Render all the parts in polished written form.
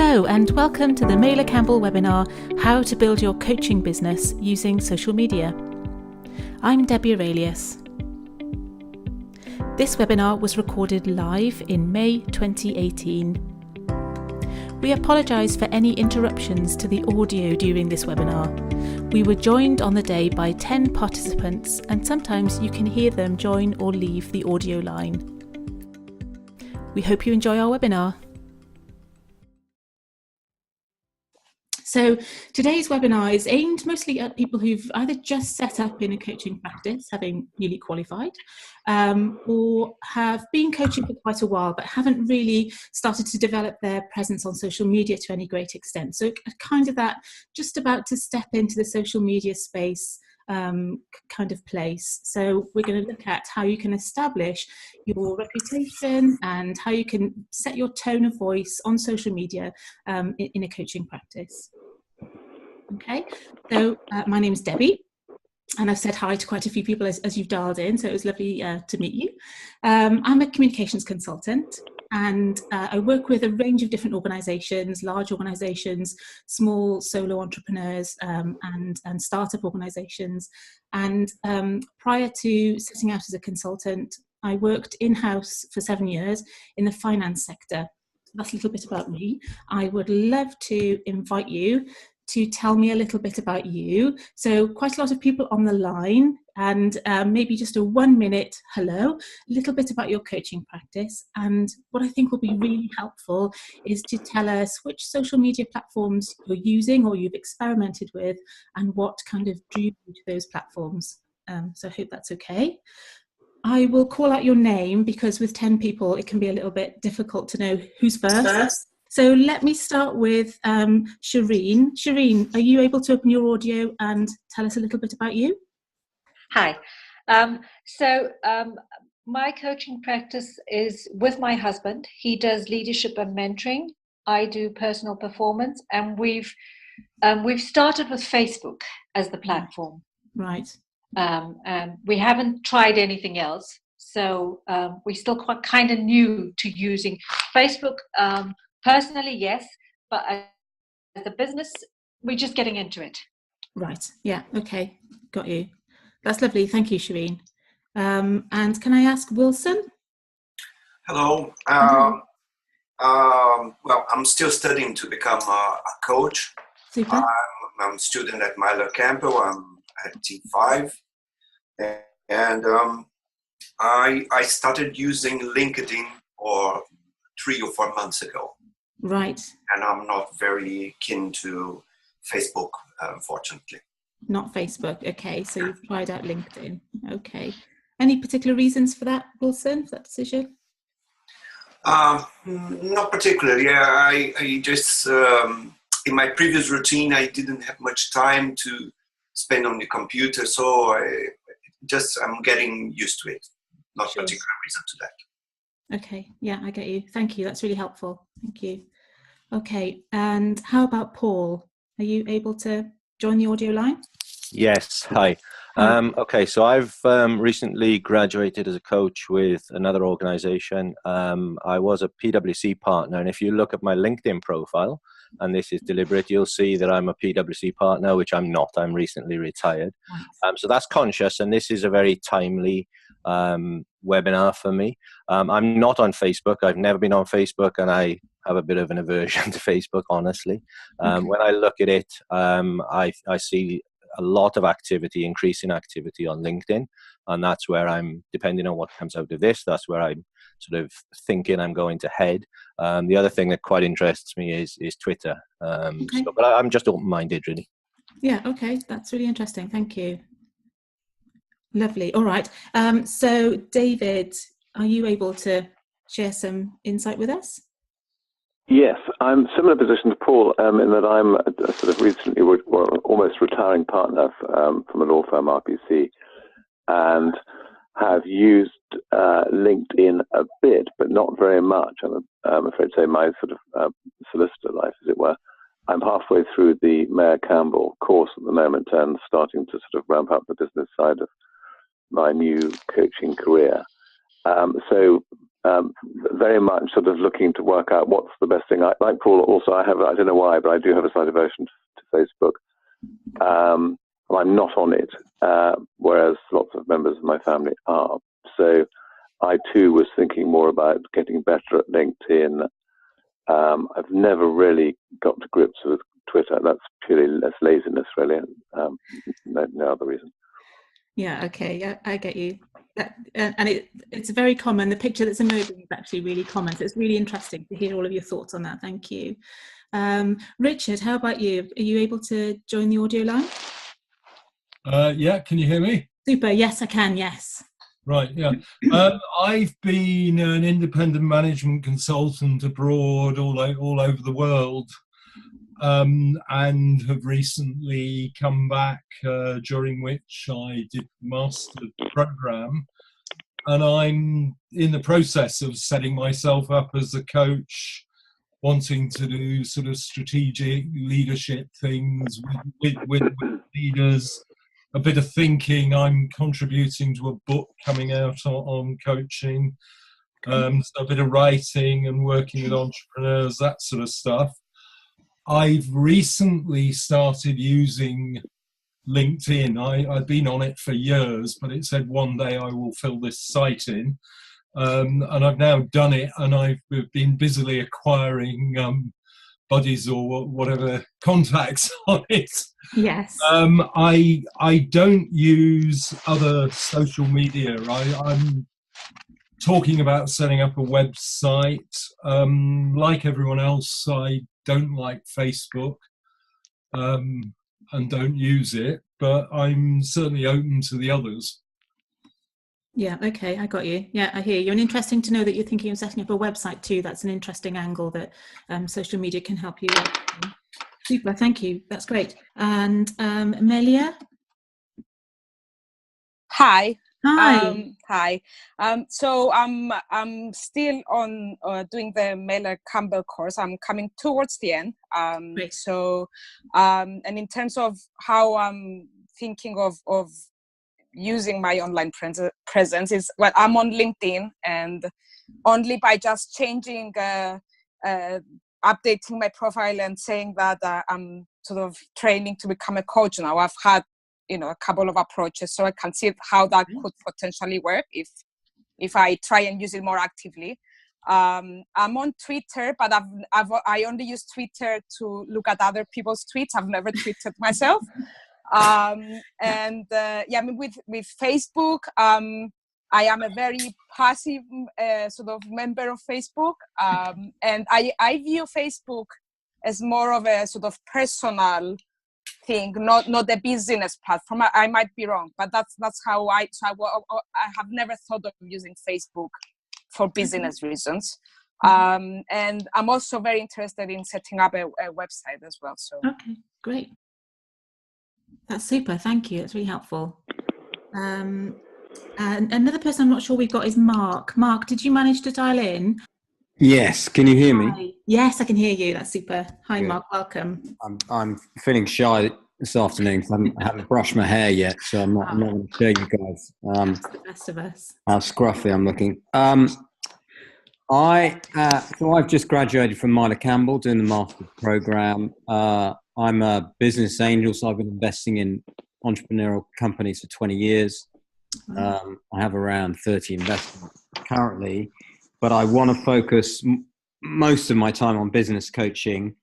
Hello and welcome to the Meyler Campbell webinar, How to Build Your Coaching Business Using Social Media. I'm Debbie Aurelius. This webinar was recorded live in May 2018. We apologise for any interruptions to the audio during this webinar. We were joined on the day by 10 participants and sometimes you can hear them join or leave the audio line. We hope you enjoy our webinar. So today's webinar is aimed mostly at people who've either just set up in a coaching practice, having newly qualified, or have been coaching for quite a while, but haven't really started to develop their presence on social media to any great extent. So kind of that just about to step into the social media space kind of place. So we're going to look at how you can establish your reputation and how you can set your tone of voice on social media in a coaching practice. Okay, so my name is Debbie, and I've said hi to quite a few people as you've dialed in, so it was lovely to meet you. I'm a communications consultant, and I work with a range of different organisations, large organisations, small solo entrepreneurs, and startup organisations. And prior to setting out as a consultant, I worked in-house for 7 years in the finance sector. That's a little bit about me. I would love to invite you to tell me a little bit about you. So quite a lot of people on the line, and maybe just a 1 minute hello, a little bit about your coaching practice. And what I think will be really helpful is to tell us which social media platforms you're using or you've experimented with and what kind of drew you to those platforms. So I hope that's okay. I will call out your name because with 10 people, it can be a little bit difficult to know who's first. So let me start with Shireen. Shireen, are you able to open your audio and tell us a little bit about you? Hi. My coaching practice is with my husband. He does leadership and mentoring. I do personal performance, and we've started with Facebook as the platform. Right. We haven't tried anything else, so we're still quite kind of new to using Facebook. Personally, yes, but as a business, we're just getting into it. Right. Yeah. Okay. Got you. That's lovely. Thank you, Shireen. And can I ask Wilson? Hello. Well, I'm still studying to become a coach. Super. I'm a student at Meyler Campbell. I'm at T5. And I started using LinkedIn 3 or 4 months ago. Right. And I'm not very keen to Facebook, unfortunately. Not Facebook. Okay. So you've tried out LinkedIn. Okay. Any particular reasons for that, Wilson, for that decision? Not particularly. I just, in my previous routine, I didn't have much time to spend on the computer. So I'm getting used to it. Not a particular reason to that. Okay. Yeah, I get you. Thank you. That's really helpful. Thank you. Okay. And how about Paul? Are you able to join the audio line? Yes. Hi. Okay. So I've recently graduated as a coach with another organization. I was a PwC partner. And if you look at my LinkedIn profile, and this is deliberate, you'll see that I'm a PwC partner, which I'm not. I'm recently retired. So that's conscious. And this is a very timely webinar for me. I'm not on Facebook. I've never been on Facebook, and I have a bit of an aversion to Facebook, honestly. When I look at it, I see a lot of activity, increasing activity on LinkedIn, and that's where I'm, depending on what comes out of this, that's where I'm sort of thinking I'm going to head. The other thing that quite interests me is Twitter. But I'm just open-minded, really. Yeah, okay, that's really interesting. Thank you. Lovely. All right. So, David, are you able to share some insight with us? Yes, I'm similar position to Paul in that I'm a sort of recently, almost retiring partner from a law firm, RPC, and have used LinkedIn a bit, but not very much. I'm afraid to say my sort of solicitor life, as it were. I'm halfway through the Meyler Campbell course at the moment and starting to sort of ramp up the business side of my new coaching career. So very much sort of looking to work out what's the best thing. Like Paul, also I don't know why, but I do have a slight aversion to Facebook. I'm not on it, whereas lots of members of my family are. So I too was thinking more about getting better at LinkedIn. I've never really got to grips with Twitter. That's purely less laziness, really. No other reason. Yeah, okay, yeah, I get you. And it's very common. The picture that's emerging is actually really common. So it's really interesting to hear all of your thoughts on that. Thank you. Richard, how about you? Are you able to join the audio line? Yeah, can you hear me? Super, yes, I can, yes. Right, yeah. I've been an independent management consultant abroad all over the world, and have recently come back, during which I did the master program, and I'm in the process of setting myself up as a coach, wanting to do sort of strategic leadership things with leaders. A bit of thinking. I'm contributing to a book coming out on coaching, so a bit of writing and working with entrepreneurs, that sort of stuff. I've recently started using LinkedIn. I've been on it for years, but it said one day I will fill this site in, and I've now done it, and I've been busily acquiring buddies or whatever contacts on it. Yes. I don't use other social media. I'm talking about setting up a website. Like everyone else, I don't like Facebook, and don't use it, but I'm certainly open to the others. Yeah, okay, I got you. Yeah, I hear you. And interesting to know that you're thinking of setting up a website too. That's an interesting angle that social media can help you with. Super, thank you. That's great. And Meyler? Hi. Hi. Hi. So I'm still on doing the Meyler Campbell course. I'm coming towards the end. Great. So and in terms of how I'm thinking of using my online presence is, well, I'm on LinkedIn, and only by just changing, updating my profile and saying that I'm sort of training to become a coach now. I've had, a couple of approaches, so I can see how that could potentially work if I try and use it more actively. I'm on Twitter, but I only use Twitter to look at other people's tweets. I've never tweeted myself. With Facebook, I am a very passive sort of member of Facebook, and I view Facebook as more of a sort of personal thing, not a business platform. I might be wrong, but that's how I have never thought of using Facebook for business reasons. And I'm also very interested in setting up a website as well. So okay, great. That's super. Thank you. That's really helpful. And another person I'm not sure we've got is Mark. Mark, did you manage to dial in? Yes. Can you hear me? Hi. Yes, I can hear you. That's super. Hi, Good. Mark. Welcome. I'm feeling shy this afternoon because I haven't brushed my hair yet, so I'm not going to show you guys That's the best of us. how scruffy I'm looking. So I've just graduated from Meyler Campbell doing the master's program. I'm a business angel, so I've been investing in entrepreneurial companies for 20 years. I have around 30 investments currently, but I want to focus most of my time on business coaching.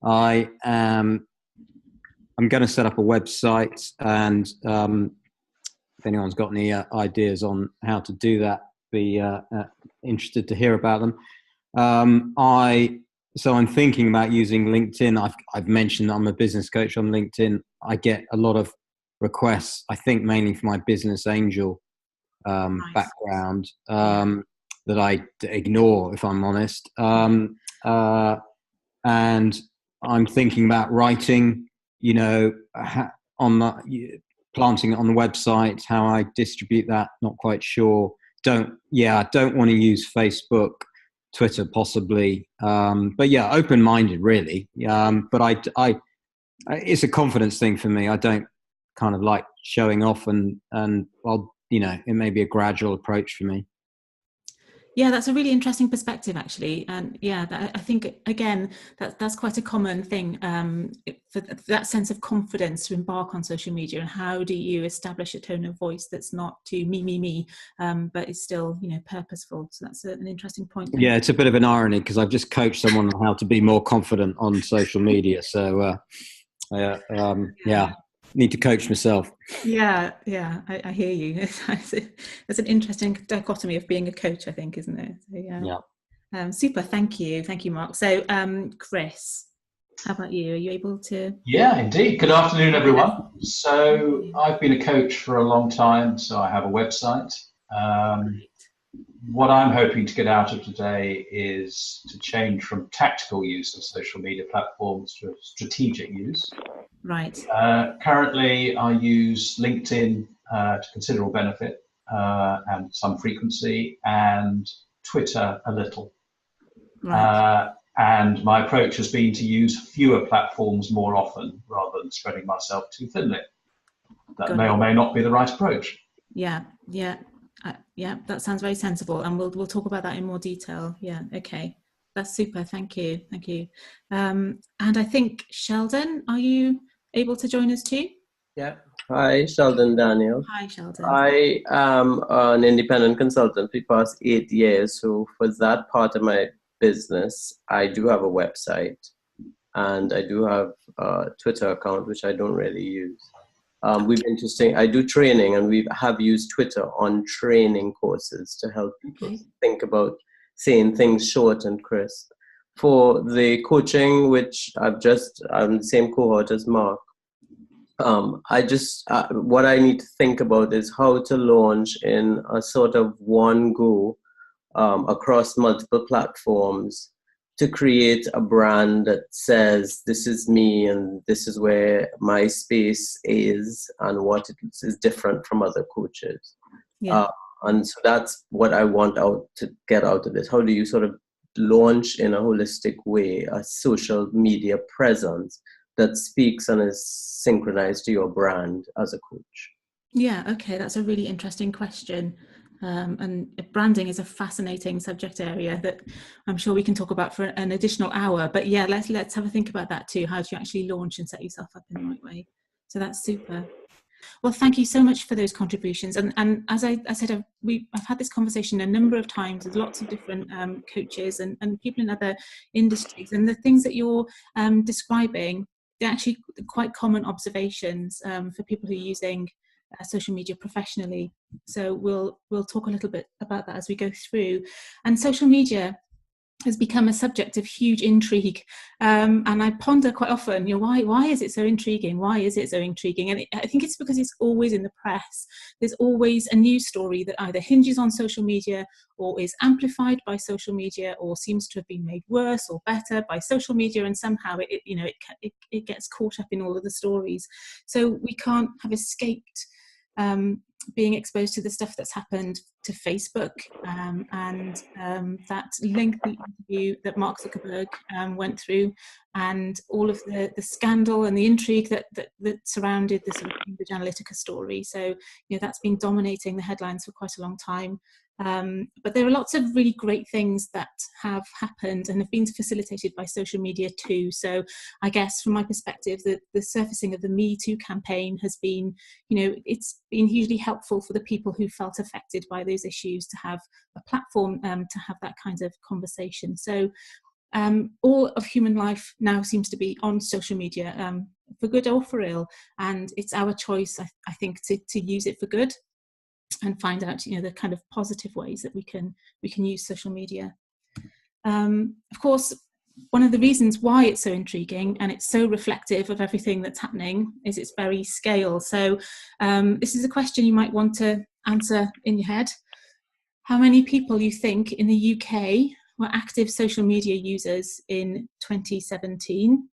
I'm going to set up a website, and if anyone's got any ideas on how to do that, be interested to hear about them. So I'm thinking about using LinkedIn. I've mentioned that I'm a business coach on LinkedIn. I get a lot of requests, I think mainly for my business angel background, that I ignore, if I'm honest. And I'm thinking about writing, on the planting it on the website, how I distribute that, not quite sure. I don't want to use Facebook, Twitter possibly, but yeah, open-minded really. But I it's a confidence thing for me. I don't kind of like showing off, and it may be a gradual approach for me. Yeah, that's a really interesting perspective, actually, and yeah, I think again that's quite a common thing, for that sense of confidence to embark on social media. And how do you establish a tone of voice that's not too me, but is still, you know, purposeful? So that's an interesting point. Yeah, it's a bit of an irony because I've just coached someone on how to be more confident on social media. So need to coach myself. Yeah, I hear you. It's an interesting dichotomy of being a coach, I think, isn't it? So, yeah. Super. Thank you, Mark. So, Chris, how about you? Are you able to? Yeah, indeed. Good afternoon, everyone. So I've been a coach for a long time, so I have a website. What I'm hoping to get out of today is to change from tactical use of social media platforms to strategic use. Right. Currently, I use LinkedIn to considerable benefit and some frequency, and Twitter a little. Right. And my approach has been to use fewer platforms more often rather than spreading myself too thinly. That may or may not be the right approach. Yeah, that sounds very sensible, and we'll talk about that in more detail. Yeah, okay. That's super. Thank you. And I think, Sheldon, are you able to join us too? Yeah. Hi, Sheldon Daniel. Hi, Sheldon. I am an independent consultant for the past 8 years. So for that part of my business, I do have a website, and I do have a Twitter account, which I don't really use. I do training, and we have used Twitter on training courses to help people think about saying things short and crisp. For the coaching, which I'm the same cohort as Mark, what I need to think about is how to launch in a sort of one go across multiple platforms to create a brand that says, this is me and this is where my space is and what it is different from other coaches. Yeah. And so that's what I want to get out of this. How do you sort of launch in a holistic way a social media presence that speaks and is synchronized to your brand as a coach? Yeah, okay, that's a really interesting question. And branding is a fascinating subject area that I'm sure we can talk about for an additional hour. But yeah, let's have a think about that too. How do you actually launch and set yourself up in the right way? So that's super. Well, thank you so much for those contributions. And as I said, I've had this conversation a number of times with lots of different coaches and people in other industries. And the things that you're describing, they're actually quite common observations for people who are using social media professionally. So we'll talk a little bit about that as we go through. And social media has become a subject of huge intrigue, and I ponder quite often, why is it so intriguing? Why is it so intriguing? And I think it's because it's always in the press. There's always a news story that either hinges on social media or is amplified by social media or seems to have been made worse or better by social media, and somehow it gets caught up in all of the stories. So we can't have escaped being exposed to the stuff that's happened to Facebook, and that lengthy interview that Mark Zuckerberg went through, and all of the scandal and the intrigue that surrounded the sort of Cambridge Analytica story. So that's been dominating the headlines for quite a long time. But there are lots of really great things that have happened and have been facilitated by social media too. So I guess from my perspective, the surfacing of the Me Too campaign has been, it's been hugely helpful for the people who felt affected by those issues to have a platform to have that kind of conversation. So all of human life now seems to be on social media, for good or for ill, and it's our choice, I think, to use it for good and find out the kind of positive ways that we can use social media. Of course, one of the reasons why it's so intriguing and it's so reflective of everything that's happening is its very scale. So this is a question you might want to answer in your head. How many people you think in the UK were active social media users in 2017?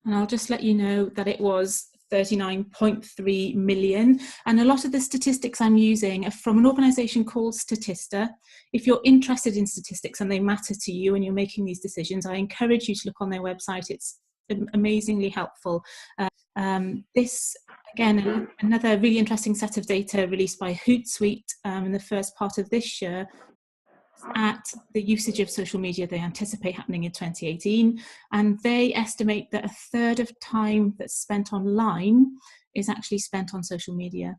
And I'll just let you know that it was 39.3 million. And a lot of the statistics I'm using are from an organisation called Statista. If you're interested in statistics and they matter to you and you're making these decisions, I encourage you to look on their website. It's amazingly helpful. This, again, another really interesting set of data released by Hootsuite in the first part of this year at the usage of social media they anticipate happening in 2018, and they estimate that a third of time that's spent online is actually spent on social media.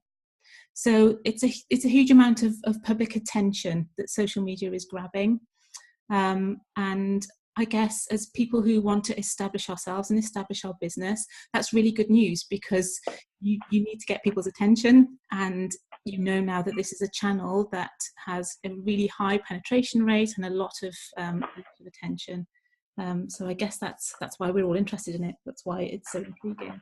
So it's a huge amount of public attention that social media is grabbing, and I guess as people who want to establish ourselves and establish our business, that's really good news, because you need to get people's attention, and you know now that this is a channel that has a really high penetration rate and a lot of attention. So I guess that's why we're all interested in it. That's why it's so intriguing.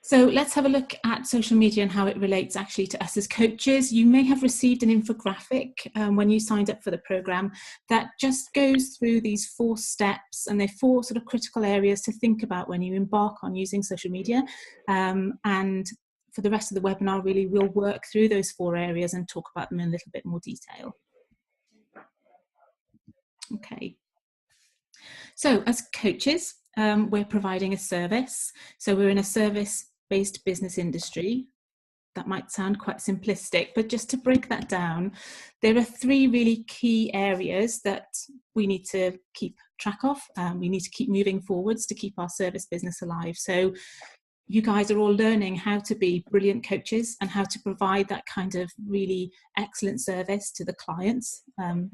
So let's have a look at social media and how it relates actually to us as coaches. You may have received an infographic when you signed up for the program that just goes through these 4 steps, and they're 4 sort of critical areas to think about when you embark on using social media. And for the rest of the webinar, really, we'll work through those 4 areas and talk about them in a little bit more detail. Okay. So as coaches, we're providing a service. So we're in a service-based business industry. That might sound quite simplistic, but just to break that down, there are 3 really key areas that we need to keep track of. We need to keep moving forwards to keep our service business alive. So you guys are all learning how to be brilliant coaches and how to provide that kind of really excellent service to the clients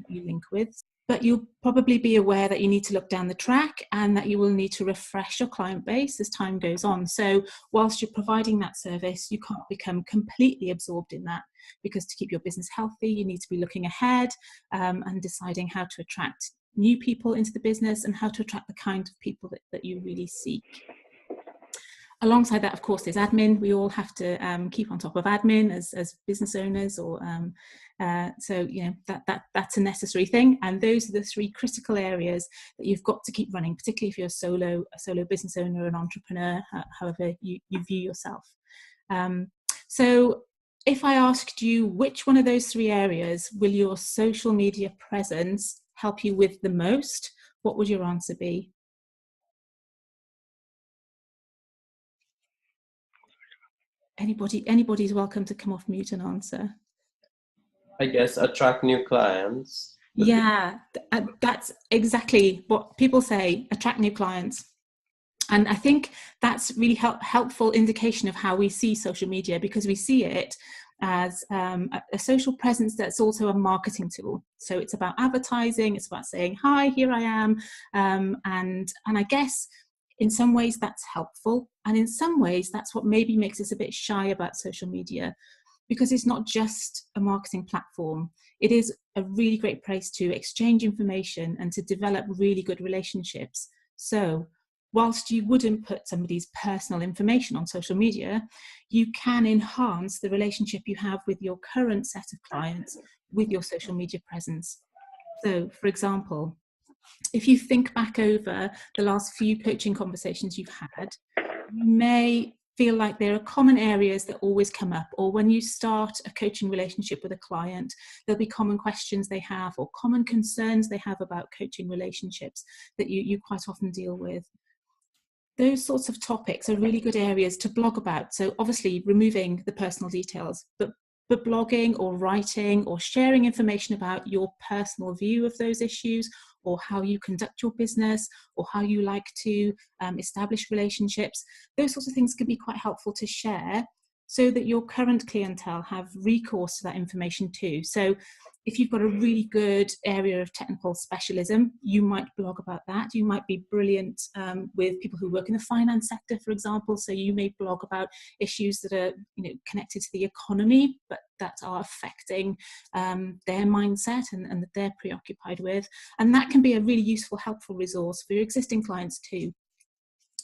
you link with. But you'll probably be aware that you need to look down the track and that you will need to refresh your client base as time goes on. So whilst you're providing that service, you can't become completely absorbed in that, because to keep your business healthy, you need to be looking ahead and deciding how to attract new people into the business and how to attract the kind of people that you really seek. Alongside that, of course, there's admin. We all have to keep on top of admin as business owners, or so you know that's a necessary thing. And those are the 3 critical areas that you've got to keep running, particularly if you're a solo business owner, an entrepreneur, however you view yourself. So if I asked you which one of those 3 areas will your social media presence help you with the most, what would your answer be? Anybody's welcome to come off mute and answer. I guess attract new clients. Yeah, that's exactly what people say, attract new clients. And I think that's really helpful indication of how we see social media, because we see it as a social presence that's also a marketing tool. So it's about advertising, it's about saying, hi, here I am. And I guess in some ways that's helpful, and in some ways that's what maybe makes us a bit shy about social media, because it's not just a marketing platform. It is a really great place to exchange information and to develop really good relationships. So whilst you wouldn't put somebody's personal information on social media, you can enhance the relationship you have with your current set of clients with your social media presence. So for example, if you think back over the last few coaching conversations you've had, you may feel like there are common areas that always come up, or when you start a coaching relationship with a client, there'll be common questions they have or common concerns they have about coaching relationships that you quite often deal with. Those sorts of topics are really good areas to blog about. So obviously removing the personal details, but blogging or writing or sharing information about your personal view of those issues, or how you conduct your business, or how you like to establish relationships. Those sorts of things can be quite helpful to share, so that your current clientele have recourse to that information too. So if you've got a really good area of technical specialism, you might blog about that. You might be brilliant with people who work in the finance sector, for example. So you may blog about issues that are connected to the economy, but that are affecting their mindset and that they're preoccupied with. And that can be a really useful, helpful resource for your existing clients too.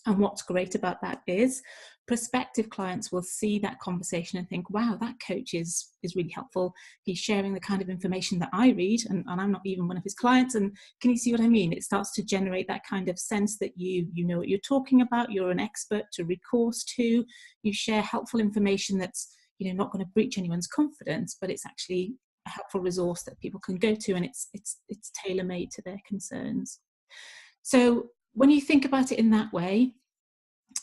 And what's great about that is prospective clients will see that conversation and think, wow, that coach is really helpful. He's sharing the kind of information that I read, and I'm not even one of his clients. And can you see what I mean? It starts to generate that kind of sense that you know what you're talking about, you're an expert to recourse to, you share helpful information that's not going to breach anyone's confidence, but it's actually a helpful resource that people can go to, and it's tailor-made to their concerns. So when you think about it in that way,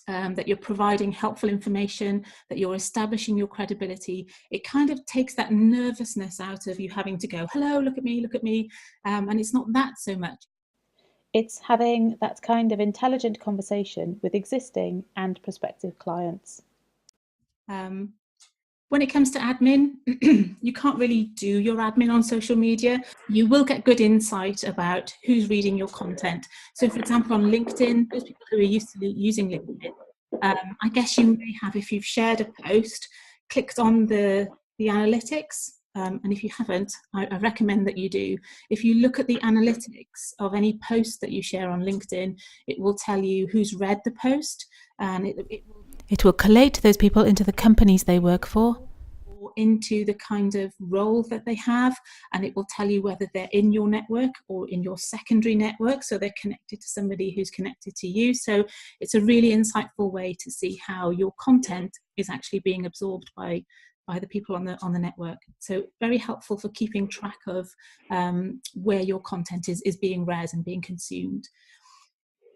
that you're providing helpful information, that you're establishing your credibility, it kind of takes that nervousness out of you having to go, hello, look at me, and it's not that so much. It's having that kind of intelligent conversation with existing and prospective clients. When it comes to admin, you can't really do your admin on social media. You will get good insight about who's reading your content. So for example, on LinkedIn, those people who are used to using LinkedIn, I guess you may have, if you've shared a post, clicked on the analytics. And if you haven't, I recommend that you do. If you look at the analytics of any post that you share on LinkedIn, it will tell you who's read the post, and it will collate those people into the companies they work for, or into the kind of role that they have, and it will tell you whether they're in your network or in your secondary network, so they're connected to somebody who's connected to you. So it's a really insightful way to see how your content is actually being absorbed by the people on the network. So very helpful for keeping track of where your content is being read and being consumed.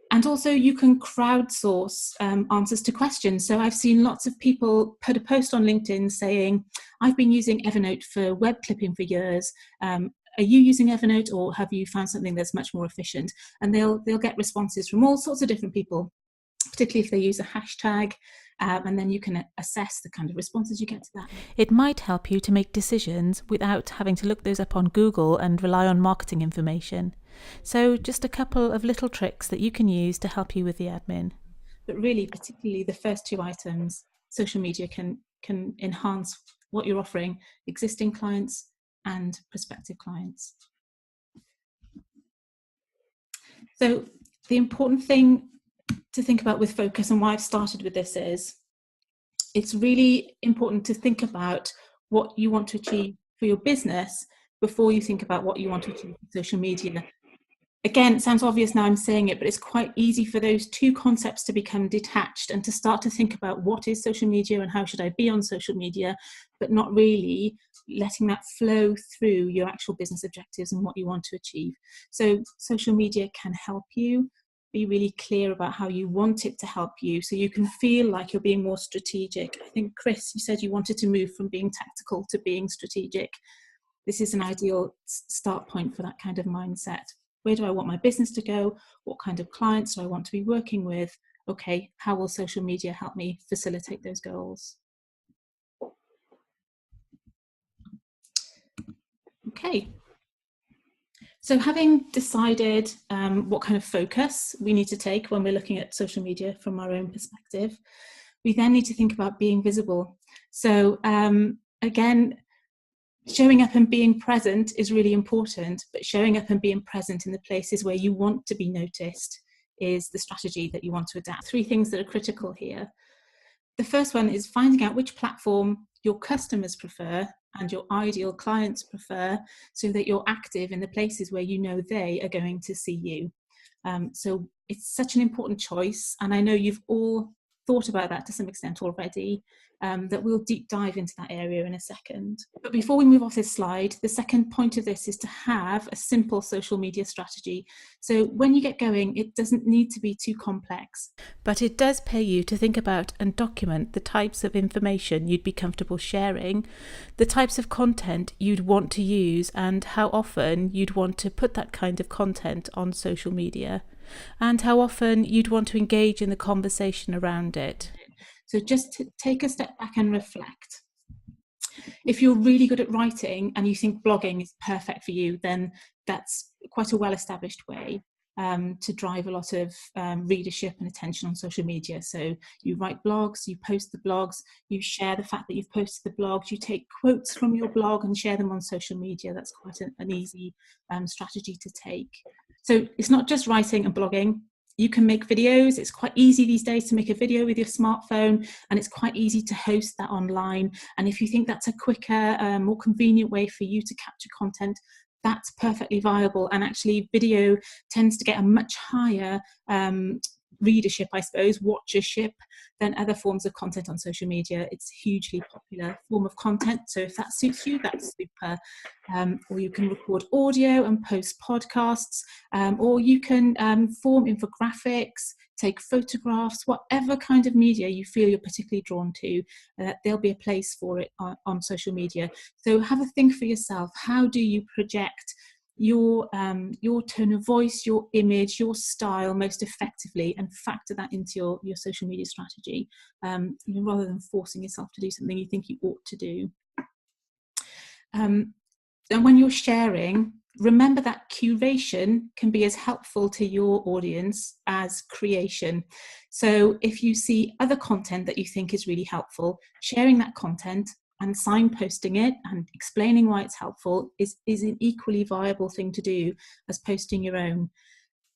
And also you can crowdsource answers to questions. So I've seen lots of people put a post on LinkedIn saying, I've been using Evernote for web clipping for years. Are you using Evernote, or have you found something that's much more efficient? And they'll get responses from all sorts of different people, particularly if they use a hashtag, and then you can assess the kind of responses you get to that. It might help you to make decisions without having to look those up on Google and rely on marketing information. So just a couple of little tricks that you can use to help you with the admin. But really, particularly the first two items, social media can enhance what you're offering existing clients and prospective clients. So the important thing to think about with focus, and why I've started with this, is it's really important to think about what you want to achieve for your business before you think about what you want to achieve with social media. Again, it sounds obvious now I'm saying it, but it's quite easy for those two concepts to become detached and to start to think about what is social media and how should I be on social media, but not really letting that flow through your actual business objectives and what you want to achieve. So social media can help you be really clear about how you want it to help you, so you can feel like you're being more strategic. I think, Chris, you said you wanted to move from being tactical to being strategic. This is an ideal start point for that kind of mindset. Where do I want my business to go? What kind of clients do I want to be working with? Okay, how will social media help me facilitate those goals? Okay. So having decided what kind of focus we need to take when we're looking at social media from our own perspective, we then need to think about being visible. So again, showing up and being present is really important, but showing up and being present in the places where you want to be noticed is the strategy that you want to adapt. Three things that are critical here. The first one is finding out which platform your customers prefer and your ideal clients prefer, so that you're active in the places where you know they are going to see you. So it's such an important choice, and I know you've all thought about that to some extent already, that we'll deep dive into that area in a second. But before we move off this slide, the second point of this is to have a simple social media strategy. So when you get going, it doesn't need to be too complex. But it does pay you to think about and document the types of information you'd be comfortable sharing, the types of content you'd want to use, and how often you'd want to put that kind of content on social media, and how often you'd want to engage in the conversation around it. So just to take a step back and reflect. If you're really good at writing and you think blogging is perfect for you, then that's quite a well-established way to drive a lot of readership and attention on social media. So you write blogs, you post the blogs, you share the fact that you've posted the blogs, you take quotes from your blog and share them on social media. That's quite an easy strategy to take. So it's not just writing and blogging. You can make videos. It's quite easy these days to make a video with your smartphone, and it's quite easy to host that online. And if you think that's a quicker, more convenient way for you to capture content, that's perfectly viable. And actually video tends to get a much higher readership, I suppose, watchership, than other forms of content on social media. It's a hugely popular form of content. So if that suits you, that's super. Or you can record audio and post podcasts, or you can form infographics, take photographs, whatever kind of media you feel you're particularly drawn to, there'll be a place for it on social media. So have a think for yourself. How do you project your tone of voice, your image, your style most effectively, and factor that into your social media strategy, rather than forcing yourself to do something you think you ought to do. And when you're sharing, remember that curation can be as helpful to your audience as creation. So if you see other content that you think is really helpful, sharing that content and signposting it and explaining why it's helpful is an equally viable thing to do as posting your own.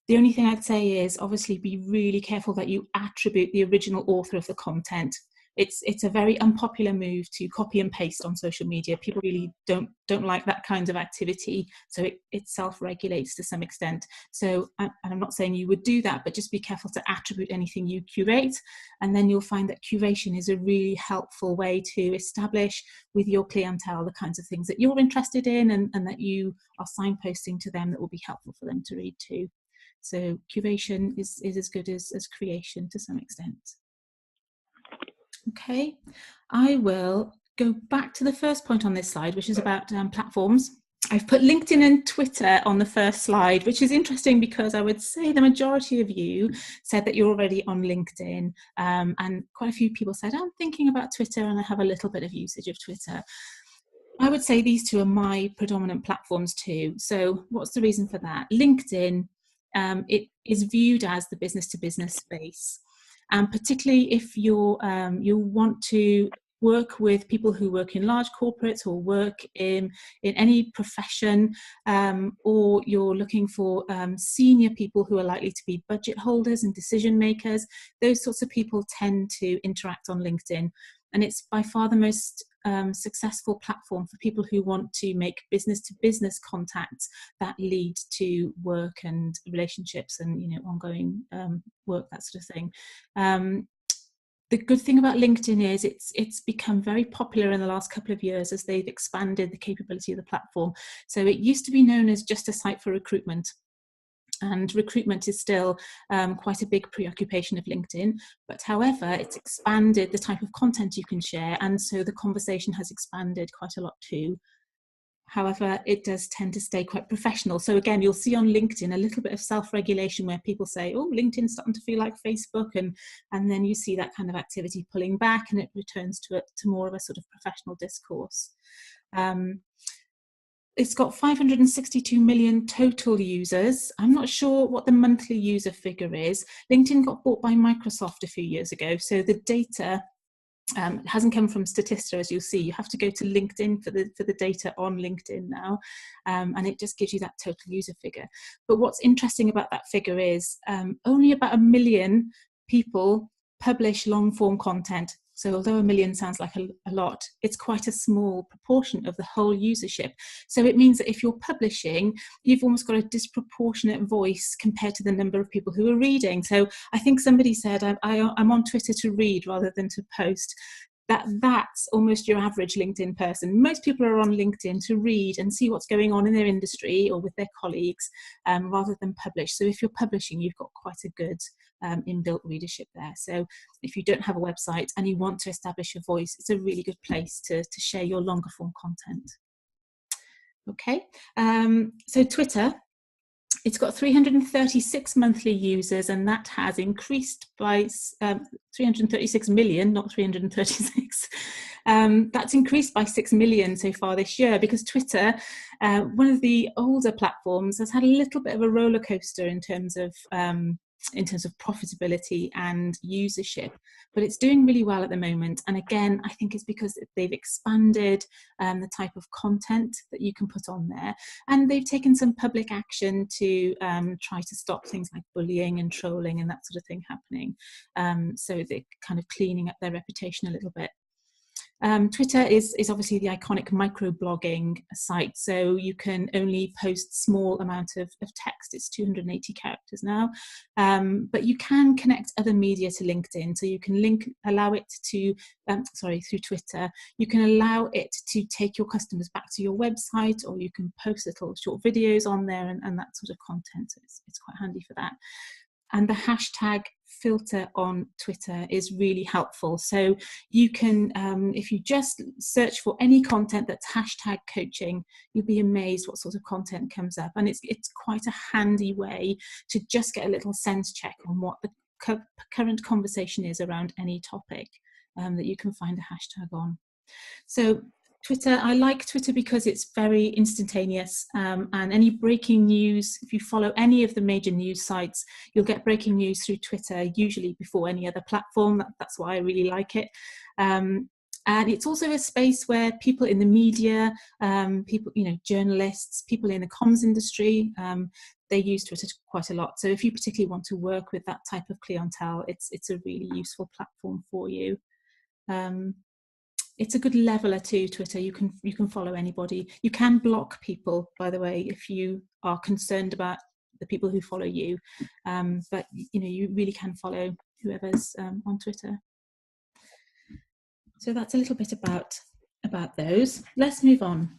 The only thing I'd say is obviously be really careful that you attribute the original author of the content. It's a very unpopular move to copy and paste on social media. People really don't like that kind of activity. So it self-regulates to some extent. So I'm not saying you would do that, but just be careful to attribute anything you curate. And then you'll find that curation is a really helpful way to establish with your clientele the kinds of things that you're interested in and that you are signposting to them that will be helpful for them to read too. So curation is as good as creation to some extent. Okay, I will go back to the first point on this slide, which is about platforms. I've put LinkedIn and Twitter on the first slide, which is interesting because I would say the majority of you said that you're already on LinkedIn, and quite a few people said, I'm thinking about Twitter and I have a little bit of usage of Twitter. I would say these two are my predominant platforms too. So what's the reason for that? LinkedIn, it is viewed as the business-to-business space. And particularly if you want to work with people who work in large corporates or work in any profession, or you're looking for senior people who are likely to be budget holders and decision makers, those sorts of people tend to interact on LinkedIn. And it's by far the most successful platform for people who want to make business-to-business contacts that lead to work and relationships and ongoing work, that sort of thing. The good thing about LinkedIn is it's become very popular in the last couple of years as they've expanded the capability of the platform. So it used to be known as just a site for recruitment. And recruitment is still quite a big preoccupation of LinkedIn. But however, it's expanded the type of content you can share. And so the conversation has expanded quite a lot too. However, it does tend to stay quite professional. So again, you'll see on LinkedIn a little bit of self-regulation where people say, oh, LinkedIn's starting to feel like Facebook. And then you see that kind of activity pulling back and it returns to more of a sort of professional discourse. It's got 562 million total users. I'm not sure what the monthly user figure is. LinkedIn got bought by Microsoft a few years ago, so the data hasn't come from Statista, as you'll see. You have to go to LinkedIn for the data on LinkedIn now, and it just gives you that total user figure. But what's interesting about that figure is only about 1 million people publish long-form content. So although 1 million sounds like a lot, it's quite a small proportion of the whole usership. So it means that if you're publishing, you've almost got a disproportionate voice compared to the number of people who are reading. So I think somebody said, I'm on Twitter to read rather than to post. That's almost your average LinkedIn person. Most people are on LinkedIn to read and see what's going on in their industry or with their colleagues, rather than publish. So if you're publishing, you've got quite a good inbuilt readership there. So if you don't have a website and you want to establish your voice, it's a really good place to share your longer form content. Okay, so Twitter. It's got 336 monthly users, and that has increased by 336 million, not 336. That's increased by 6 million so far this year because Twitter, one of the older platforms, has had a little bit of a roller coaster in terms of profitability and usership, but it's doing really well at the moment. And again, I think it's because they've expanded the type of content that you can put on there, and they've taken some public action to try to stop things like bullying and trolling and that sort of thing happening. So they're kind of cleaning up their reputation a little bit. Twitter is obviously the iconic microblogging site, so you can only post small amount of text. It's 280 characters now, but you can connect other media to LinkedIn. So you can allow it to, through Twitter, you can allow it to take your customers back to your website, or you can post little short videos on there and that sort of content. So it's quite handy for that. And the hashtag filter on Twitter is really helpful. So you can, if you just search for any content that's hashtag coaching, you'll be amazed what sort of content comes up. And it's quite a handy way to just get a little sense check on what the current conversation is around any topic that you can find a hashtag on. So Twitter, I like Twitter because it's very instantaneous, and any breaking news, if you follow any of the major news sites, you'll get breaking news through Twitter, usually before any other platform. That's why I really like it. And it's also a space where people in the media, people, journalists, people in the comms industry, they use Twitter quite a lot. So if you particularly want to work with that type of clientele, it's a really useful platform for you. It's a good leveler too, Twitter. You can follow anybody. You can block people, by the way, if you are concerned about the people who follow you. But you really can follow whoever's on Twitter. So that's a little bit about those. Let's move on.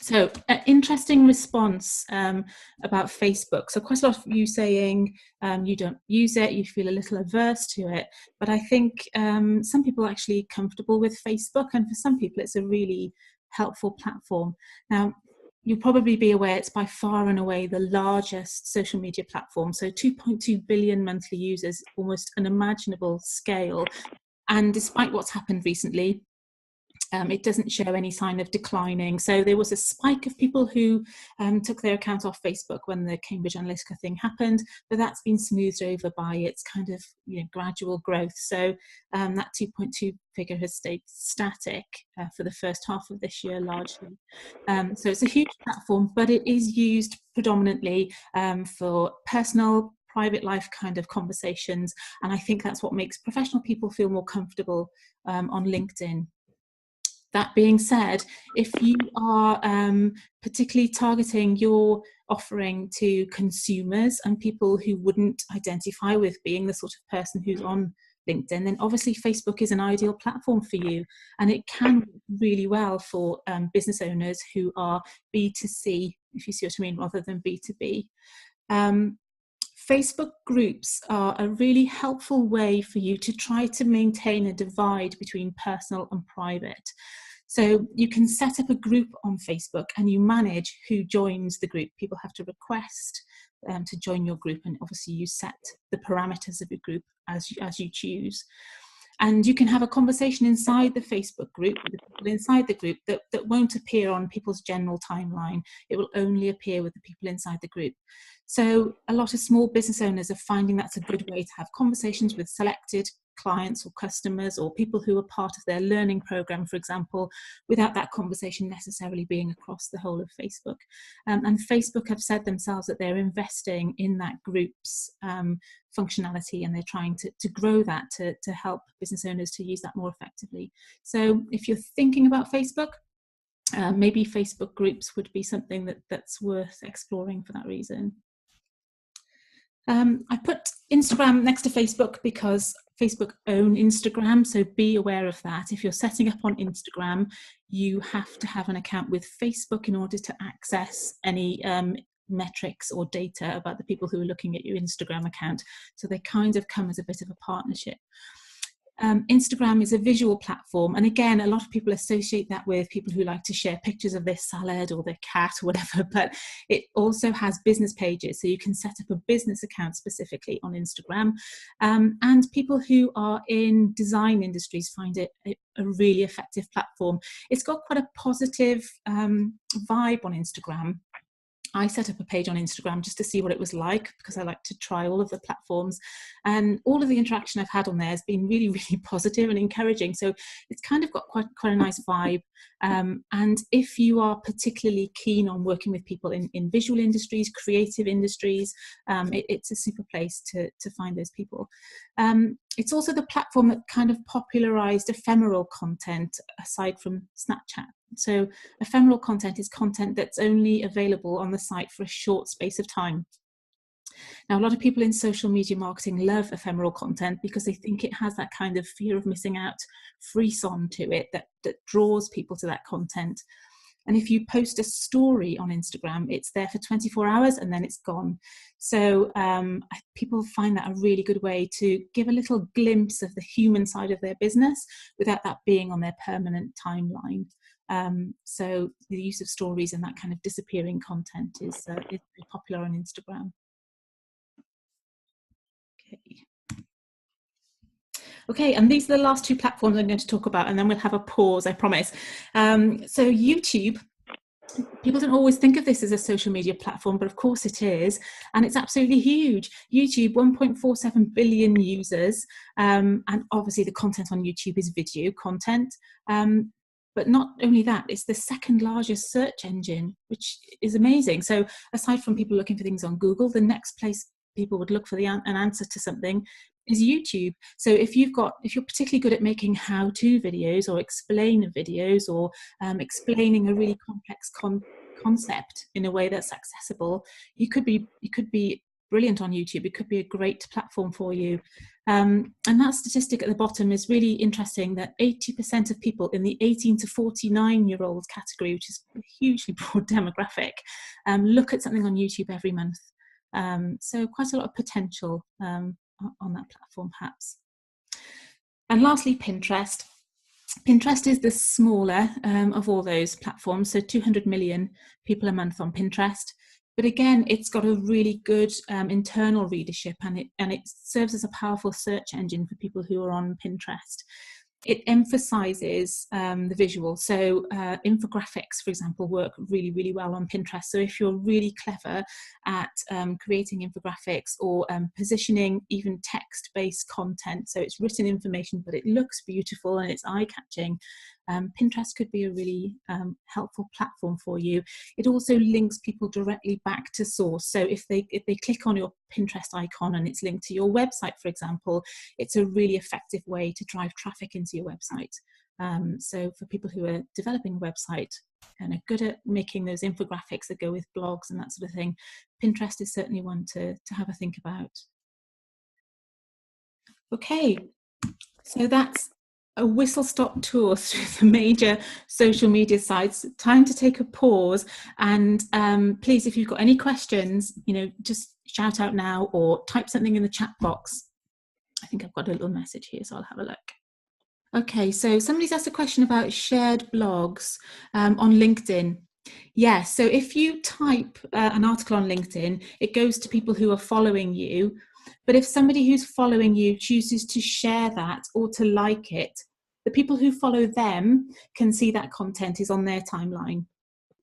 So an interesting response about Facebook. So quite a lot of you saying you don't use it, you feel a little averse to it. But I think some people are actually comfortable with Facebook, and for some people it's a really helpful platform. Now, you'll probably be aware it's by far and away the largest social media platform. So 2.2 billion monthly users, almost unimaginable scale. And despite what's happened recently, it doesn't show any sign of declining. So there was a spike of people who took their account off Facebook when the Cambridge Analytica thing happened, but that's been smoothed over by its kind of gradual growth. So that 2.2 figure has stayed static for the first half of this year largely. So it's a huge platform, but it is used predominantly for personal, private life kind of conversations. And I think that's what makes professional people feel more comfortable on LinkedIn. That being said, if you are particularly targeting your offering to consumers and people who wouldn't identify with being the sort of person who's on LinkedIn, then obviously Facebook is an ideal platform for you. And it can work really well for business owners who are B2C, if you see what I mean, rather than B2B. Facebook groups are a really helpful way for you to try to maintain a divide between personal and private. So you can set up a group on Facebook and you manage who joins the group. People have to request to join your group, and obviously you set the parameters of your group as you choose. And you can have a conversation inside the Facebook group with the people inside the group that won't appear on people's general timeline. It will only appear with the people inside the group. So a lot of small business owners are finding that's a good way to have conversations with selected clients or customers or people who are part of their learning program, for example, without that conversation necessarily being across the whole of Facebook. And Facebook have said themselves that they're investing in that group's functionality, and they're trying to grow that to help business owners to use that more effectively. So if you're thinking about Facebook, maybe Facebook groups would be something that's worth exploring for that reason. I put Instagram next to Facebook because Facebook own Instagram, so be aware of that. If you're setting up on Instagram, you have to have an account with Facebook in order to access any metrics or data about the people who are looking at your Instagram account. So they kind of come as a bit of a partnership. Instagram is a visual platform, and again, a lot of people associate that with people who like to share pictures of their salad or their cat or whatever, but it also has business pages, so you can set up a business account specifically on Instagram, and people who are in design industries find it a really effective platform. It's got quite a positive vibe on Instagram. I set up a page on Instagram just to see what it was like, because I like to try all of the platforms, and all of the interaction I've had on there has been really, really positive and encouraging. So it's kind of got quite a nice vibe. And if you are particularly keen on working with people in visual industries, creative industries, it's a super place to find those people. it's also the platform that kind of popularized ephemeral content aside from Snapchat. So ephemeral content is content that's only available on the site for a short space of time. Now, a lot of people in social media marketing love ephemeral content because they think it has that kind of fear of missing out frisson to it that draws people to that content. And if you post a story on Instagram, it's there for 24 hours and then it's gone. So people find that a really good way to give a little glimpse of the human side of their business without that being on their permanent timeline. So the use of stories and that kind of disappearing content is very popular on Instagram. Okay, and these are the last two platforms I'm going to talk about, and then we'll have a pause, I promise. So YouTube, people don't always think of this as a social media platform, but of course it is, and it's absolutely huge. YouTube, 1.47 billion users, and obviously the content on YouTube is video content. But not only that, it's the second largest search engine, which is amazing. So aside from people looking for things on Google, the next place people would look for an answer to something is YouTube. So if you're particularly good at making how-to videos or explainer videos or explaining a really complex concept in a way that's accessible, you could be brilliant on YouTube. It could be a great platform for you. And that statistic at the bottom is really interesting, that 80% of people in the 18 to 49-year-old category, which is a hugely broad demographic, look at something on YouTube every month. So quite a lot of potential on that platform, perhaps. And lastly, Pinterest. Pinterest is the smaller of all those platforms, so 200 million people a month on Pinterest. But again, it's got a really good internal readership, and it serves as a powerful search engine for people who are on Pinterest. It emphasizes the visual. So infographics, for example, work really, really well on Pinterest. So if you're really clever at creating infographics or positioning even text-based content, so it's written information, but it looks beautiful and it's eye-catching, Pinterest could be a really helpful platform for you. It also links people directly back to source. So if they click on your Pinterest icon and it's linked to your website, for example, it's a really effective way to drive traffic into your website. So for people who are developing a website and are good at making those infographics that go with blogs and that sort of thing, Pinterest is certainly one to have a think about. Okay, so that's a whistle-stop tour through the major social media sites. Time to take a pause, and please, if you've got any questions, just shout out now or type something in the chat box. I think I've got a little message here, so I'll have a look. Okay, so somebody's asked a question about shared blogs on LinkedIn. Yeah, so if you type an article on LinkedIn, it goes to people who are following you. But if somebody who's following you chooses to share that or to like it, the people who follow them can see that content is on their timeline,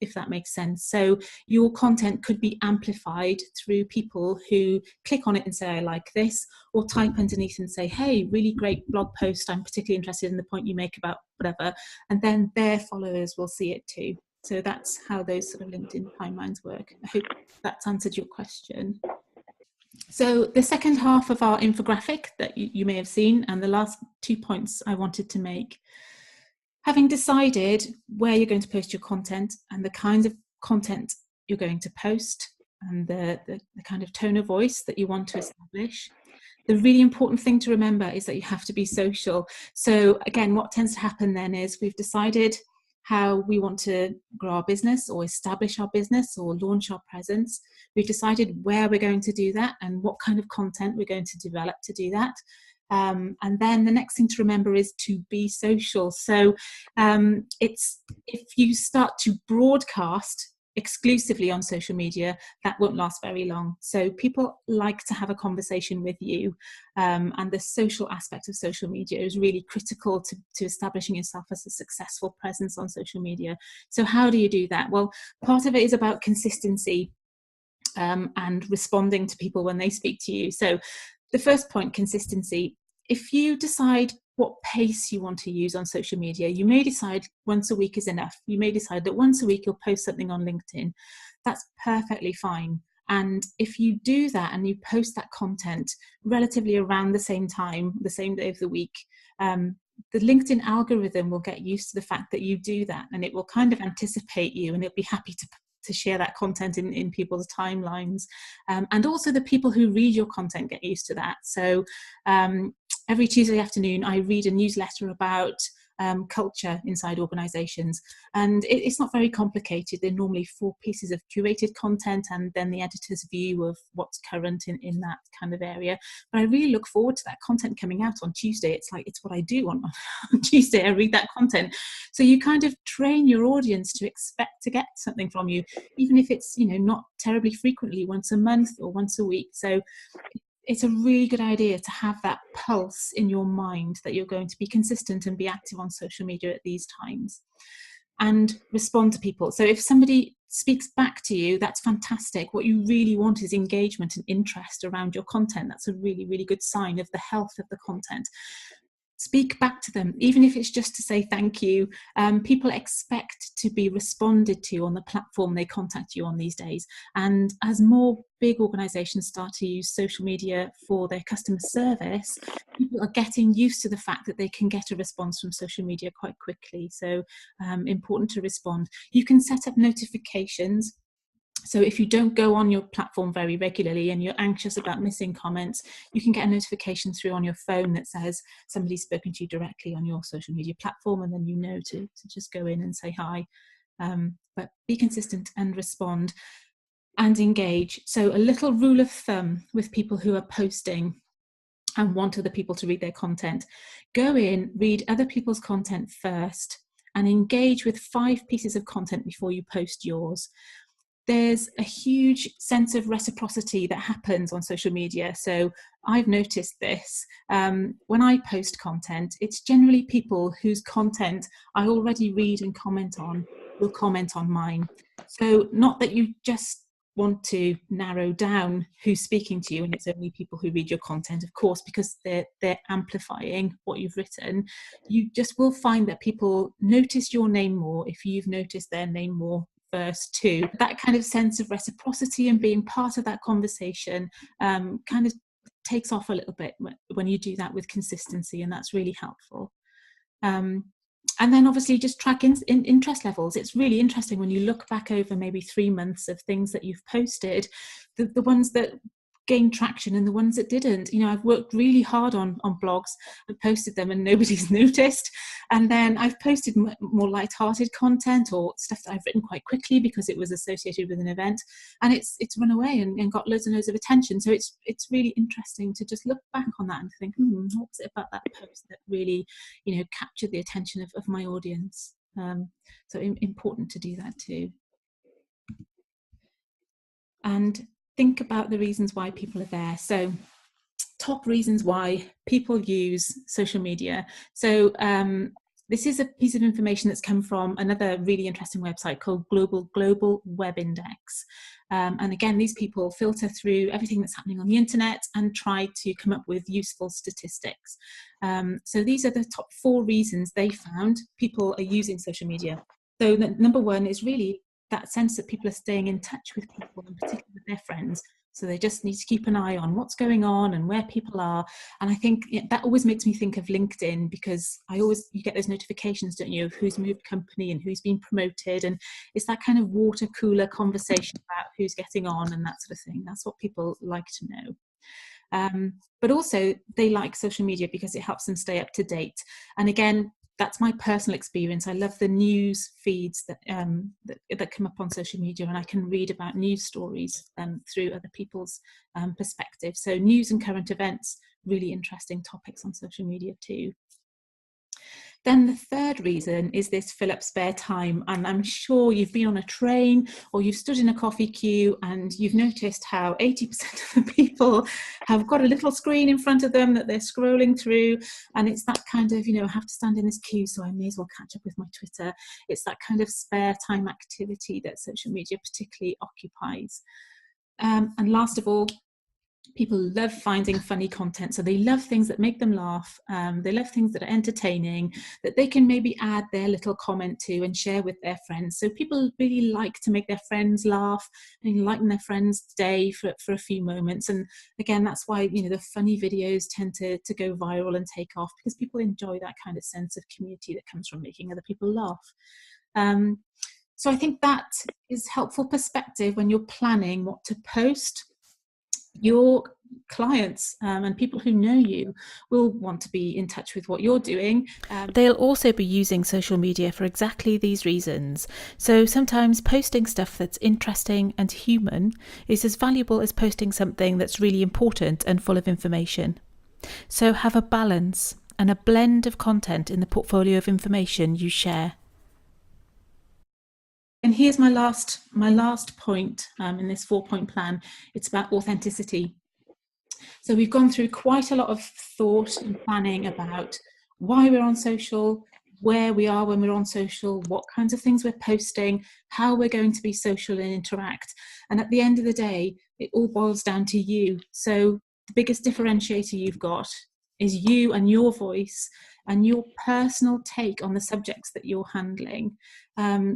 if that makes sense. So your content could be amplified through people who click on it and say, I like this, or type underneath and say, hey, really great blog post. I'm particularly interested in the point you make about whatever. And then their followers will see it too. So that's how those sort of LinkedIn timelines work. I hope that's answered your question. So the second half of our infographic that you may have seen, and the last 2 points I wanted to make. Having decided where you're going to post your content and the kinds of content you're going to post and the kind of tone of voice that you want to establish, the really important thing to remember is that you have to be social. So again, what tends to happen then is we've decided how we want to grow our business or establish our business or launch our presence. We've decided where we're going to do that and what kind of content we're going to develop to do that. And then the next thing to remember is to be social. So if you start to broadcast exclusively on social media, that won't last very long. So people like to have a conversation with you, and the social aspect of social media is really critical to establishing yourself as a successful presence on social media. So how do you do that? Well, part of it is about consistency and responding to people when they speak to you. So the first point, consistency. If you decide what pace you want to use on social media, you may decide once a week is enough. You may decide that once a week you'll post something on LinkedIn. That's perfectly fine. And if you do that and you post that content relatively around the same time, the same day of the week, the LinkedIn algorithm will get used to the fact that you do that, and it will kind of anticipate you, and it'll be happy to share that content in people's timelines. And also the people who read your content get used to that. So every Tuesday afternoon, I read a newsletter about culture inside organizations, and it's not very complicated. They're normally 4 pieces of curated content and then the editor's view of what's current in that kind of area. But I really look forward to that content coming out on Tuesday. It's what I do on Tuesday. I read that content. So you kind of train your audience to expect to get something from you, even if it's, not terribly frequently, once a month or once a week. So it's a really good idea to have that pulse in your mind that you're going to be consistent and be active on social media at these times and respond to people. So if somebody speaks back to you, that's fantastic. What you really want is engagement and interest around your content. That's a really, really good sign of the health of the content. Speak back to them, even if it's just to say thank you. People expect to be responded to on the platform they contact you on these days. And as more big organizations start to use social media for their customer service, people are getting used to the fact that they can get a response from social media quite quickly. So important to respond. You can set up notifications. So if you don't go on your platform very regularly and you're anxious about missing comments, you can get a notification through on your phone that says somebody's spoken to you directly on your social media platform, and then to just go in and say hi. But be consistent and respond and engage. So a little rule of thumb with people who are posting and want other people to read their content: go in, read other people's content first, and engage with 5 pieces of content before you post yours. There's a huge sense of reciprocity that happens on social media. So I've noticed this. When I post content, it's generally people whose content I already read and comment on will comment on mine. So not that you just want to narrow down who's speaking to you and it's only people who read your content, of course, because they're amplifying what you've written. You just will find that people notice your name more if you've noticed their name more first too. That kind of sense of reciprocity and being part of that conversation kind of takes off a little bit when you do that with consistency, and that's really helpful. And then obviously just track interest levels. It's really interesting when you look back over maybe 3 months of things that you've posted, the ones that gained traction and the ones that didn't. I've worked really hard on blogs and posted them and nobody's noticed. And then I've posted more light-hearted content or stuff that I've written quite quickly because it was associated with an event, and it's run away and got loads and loads of attention. So it's really interesting to just look back on that and think, what was it about that post that really, captured the attention of my audience? So important to do that too. And think about the reasons why people are there. So top reasons why people use social media. So this is a piece of information that's come from another really interesting website called Global Web Index. And again, these people filter through everything that's happening on the internet and try to come up with useful statistics. So these are the top 4 reasons they found people are using social media. So number 1 is really that sense that people are staying in touch with people, and particularly with their friends. So they just need to keep an eye on what's going on and where people are. And I think that always makes me think of LinkedIn, because you get those notifications, don't you, of who's moved company and who's been promoted. And it's that kind of water cooler conversation about who's getting on and that sort of thing. That's what people like to know. But also they like social media because it helps them stay up to date. And again, that's my personal experience. I love the news feeds that come up on social media, and I can read about news stories through other people's perspectives. So news and current events, really interesting topics on social media too. Then the third reason is this fill up spare time. And I'm sure you've been on a train or you've stood in a coffee queue and you've noticed how 80% of the people have got a little screen in front of them that they're scrolling through. And it's that kind of, I have to stand in this queue, so I may as well catch up with my Twitter. It's that kind of spare time activity that social media particularly occupies. And last of all, People love finding funny content, so they love things that make them laugh. They love things that are entertaining, that they can maybe add their little comment to and share with their friends. So people really like to make their friends laugh and lighten their friends' day for a few moments. And again, that's why, the funny videos tend to go viral and take off, because people enjoy that kind of sense of community that comes from making other people laugh. So I think that is helpful perspective when you're planning what to post. Your clients and people who know you will want to be in touch with what you're doing. They'll also be using social media for exactly these reasons. So sometimes posting stuff that's interesting and human is as valuable as posting something that's really important and full of information. So have a balance and a blend of content in the portfolio of information you share. And here's my last point in this 4-point plan. It's about authenticity. So we've gone through quite a lot of thought and planning about why we're on social, where we are when we're on social, what kinds of things we're posting, how we're going to be social and interact. And at the end of the day, it all boils down to you. So the biggest differentiator you've got is you and your voice and your personal take on the subjects that you're handling.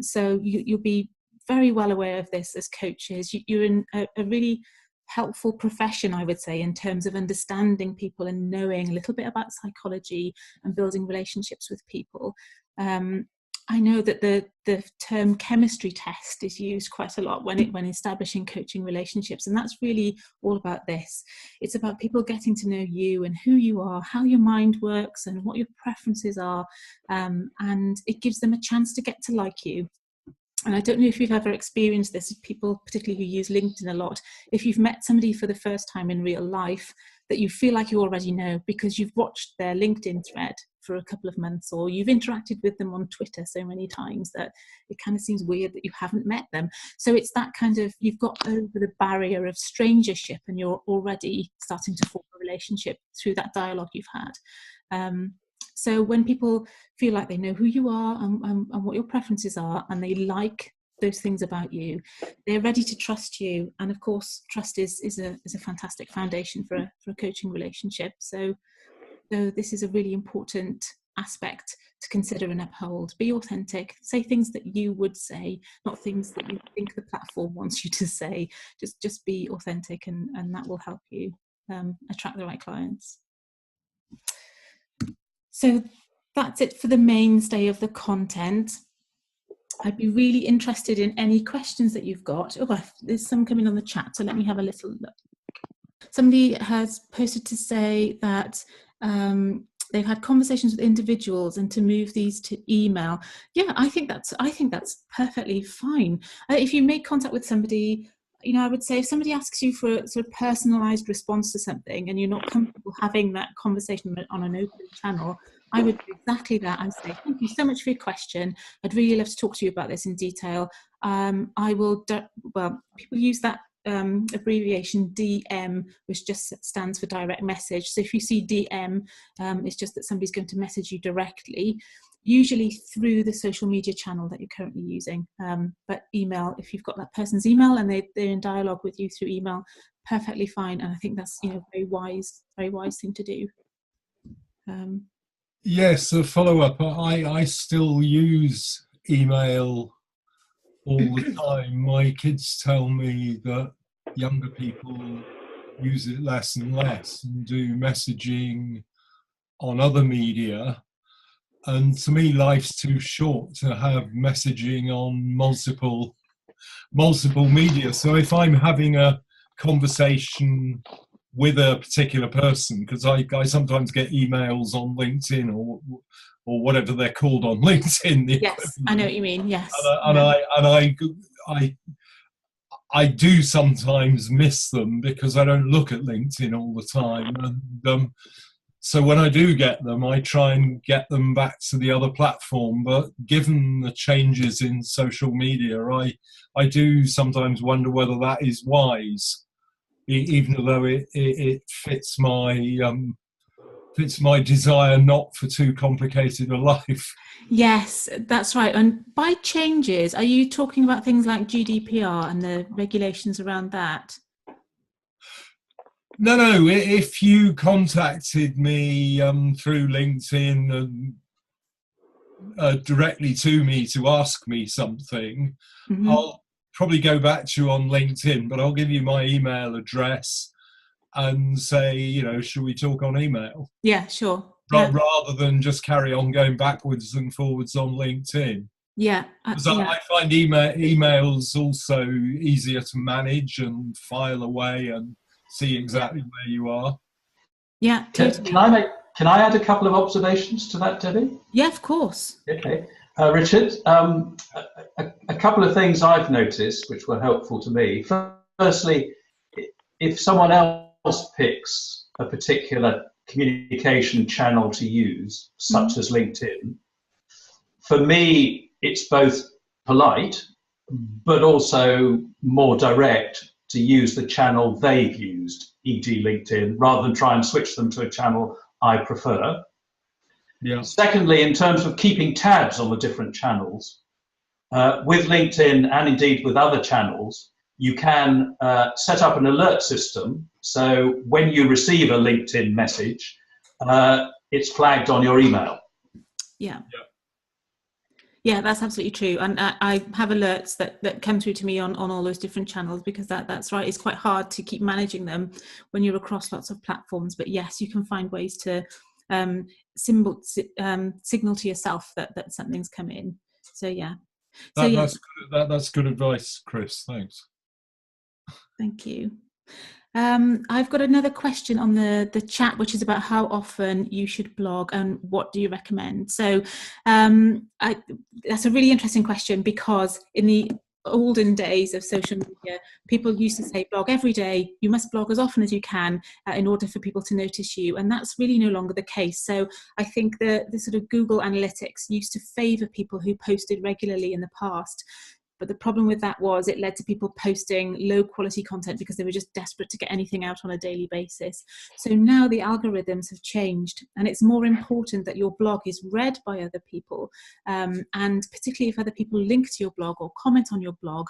So you'll be very well aware of this as coaches. You're in a really helpful profession, I would say, in terms of understanding people and knowing a little bit about psychology and building relationships with people. I know that the term chemistry test is used quite a lot when establishing coaching relationships, and that's really all about this. It's about people getting to know you and who you are, how your mind works and what your preferences are, and it gives them a chance to get to like you. And I don't know if you've ever experienced this, people particularly who use LinkedIn a lot, if you've met somebody for the first time in real life that you feel like you already know because you've watched their LinkedIn thread for a couple of months, or you've interacted with them on Twitter so many times that it kind of seems weird that you haven't met them. So it's that kind of, you've got over the barrier of strangership and you're already starting to form a relationship through that dialogue you've had. So when people feel like they know who you are and what your preferences are, and they like those things about you, they're ready to trust you. And of course, trust is a fantastic foundation for a coaching relationship. So this is a really important aspect to consider and uphold. Be authentic. Say things that you would say, not things that you think the platform wants you to say. Just be authentic, and that will help you attract the right clients. So that's it for the mainstay of the content. I'd be really interested in any questions that you've got. Oh, there's some coming on the chat, so let me have a little look. Somebody has posted to say that they've had conversations with individuals and to move these to email. Yeah, I think that's perfectly fine. If you make contact with somebody, I would say if somebody asks you for a sort of personalized response to something and you're not comfortable having that conversation on an open channel, I would do exactly that. I'd say, thank you so much for your question. I'd really love to talk to you about this in detail. I will, people use that abbreviation DM, which just stands for direct message. So if you see DM, it's just that somebody's going to message you directly, usually through the social media channel that you're currently using. But email, if you've got that person's email and they're in dialogue with you through email, perfectly fine. And I think that's very wise thing to do. Yes, a follow-up. I still use email all the time. My kids tell me that younger people use it less and less and do messaging on other media. And to me, life's too short to have messaging on multiple media. So if I'm having a conversation with a particular person, because I sometimes get emails on LinkedIn or whatever they're called on LinkedIn. Yes, I know what you mean. Yes, and I do sometimes miss them because I don't look at LinkedIn all the time, and so when I do get them, I try and get them back to the other platform. But given the changes in social media, I do sometimes wonder whether that is wise, even though it fits my desire not for too complicated a life. Yes, that's right. And by changes, are you talking about things like GDPR and the regulations around that? No. If you contacted me through LinkedIn and directly to me to ask me something, I'll probably go back to you on LinkedIn, but I'll give you my email address and say, should we talk on email? Yeah, sure. Rather than just carry on going backwards and forwards on LinkedIn. Yeah. Because I find emails also easier to manage and file away and see exactly where you are. Yeah, totally. Can I add a couple of observations to that, Debbie? Yeah, of course. Okay. Richard, a couple of things I've noticed which were helpful to me. Firstly, if someone else picks a particular communication channel to use, such as LinkedIn, for me, it's both polite, but also more direct to use the channel they've used, e.g. LinkedIn, rather than try and switch them to a channel I prefer. Yeah. Secondly, in terms of keeping tabs on the different channels, with LinkedIn and indeed with other channels, you can set up an alert system. So when you receive a LinkedIn message, it's flagged on your email. Yeah, that's absolutely true. And I have alerts that come through to me on all those different channels, because that's right. It's quite hard to keep managing them when you're across lots of platforms. But yes, you can find ways to signal to yourself that something's come in. So yeah. That's good advice, Chris. Thanks. Thank you. I've got another question on the chat, which is about how often you should blog and what do you recommend. So that's a really interesting question, because in the olden days of social media, people used to say blog every day. You must blog as often as you can in order for people to notice you, and that's really no longer the case. So I think the sort of Google Analytics used to favour people who posted regularly in the past. But the problem with that was it led to people posting low quality content because they were just desperate to get anything out on a daily basis. So now the algorithms have changed, and it's more important that your blog is read by other people. And particularly if other people link to your blog or comment on your blog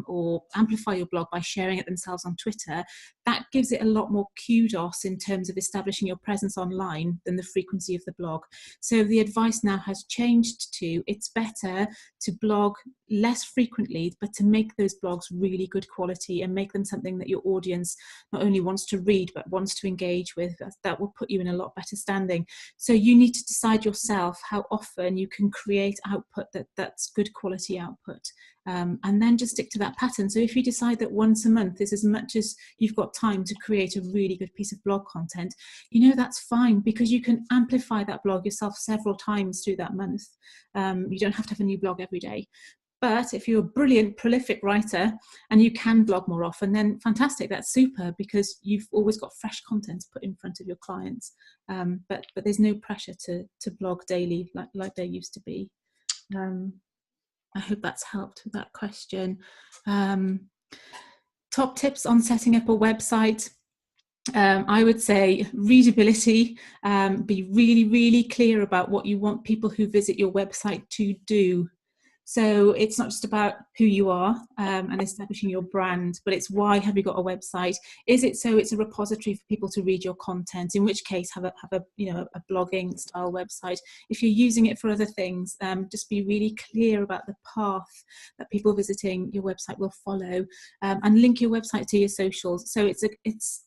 or amplify your blog by sharing it themselves on Twitter, that gives it a lot more kudos in terms of establishing your presence online than the frequency of the blog. So the advice now has changed to, it's better to blog less frequently, but to make those blogs really good quality and make them something that your audience not only wants to read but wants to engage with. That will put you in a lot better standing. So you need to decide yourself how often you can create output that's good quality output, and then just stick to that pattern. So if you decide that once a month is as much as you've got time to create a really good piece of blog content, that's fine, because you can amplify that blog yourself several times through that month. You don't have to have a new blog every day. But if you're a brilliant, prolific writer and you can blog more often, then fantastic, that's super, because you've always got fresh content to put in front of your clients. But there's no pressure to blog daily like there used to be. I hope that's helped with that question. Top tips on setting up a website. I would say readability. Be really, really clear about what you want people who visit your website to do. So it's not just about who you are and establishing your brand, but it's why have you got a website? Is it so it's a repository for people to read your content? In which case, have a blogging style website. If you're using it for other things, just be really clear about the path that people visiting your website will follow, and link your website to your socials. So it's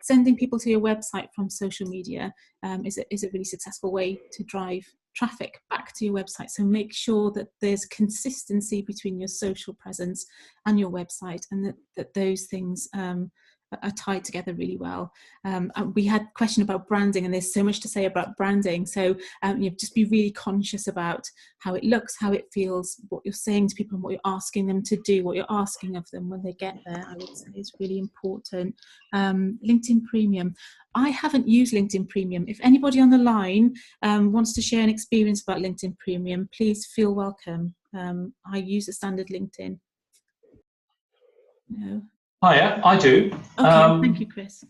sending people to your website from social media is a really successful way to drive traffic back to your website. So make sure that there's consistency between your social presence and your website, and that those things are tied together really well. We had a question about branding, and there's so much to say about branding. So just be really conscious about how it looks, how it feels, what you're saying to people, and what you're asking them to do, what you're asking of them when they get there, I would say is really important. LinkedIn Premium. I haven't used LinkedIn Premium. If anybody on the line wants to share an experience about LinkedIn Premium, please feel welcome. I use a standard LinkedIn. No. Hiya, I do. Okay, thank you, Chris.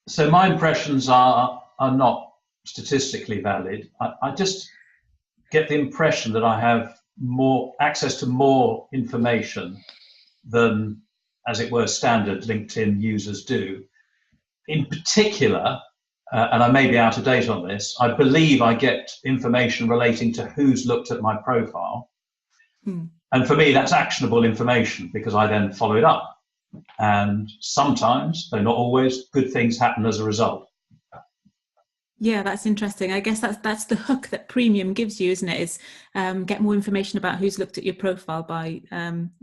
So my impressions are not statistically valid. I just get the impression that I have more access to more information than as it were, standard LinkedIn users do. In particular, and I may be out of date on this, I believe I get information relating to who's looked at my profile. And for me, that's actionable information because I then follow it up. And sometimes, though not always, good things happen as a result. Yeah, that's interesting. I guess that's the hook that Premium gives you, isn't it? Is get more information about who's looked at your profile by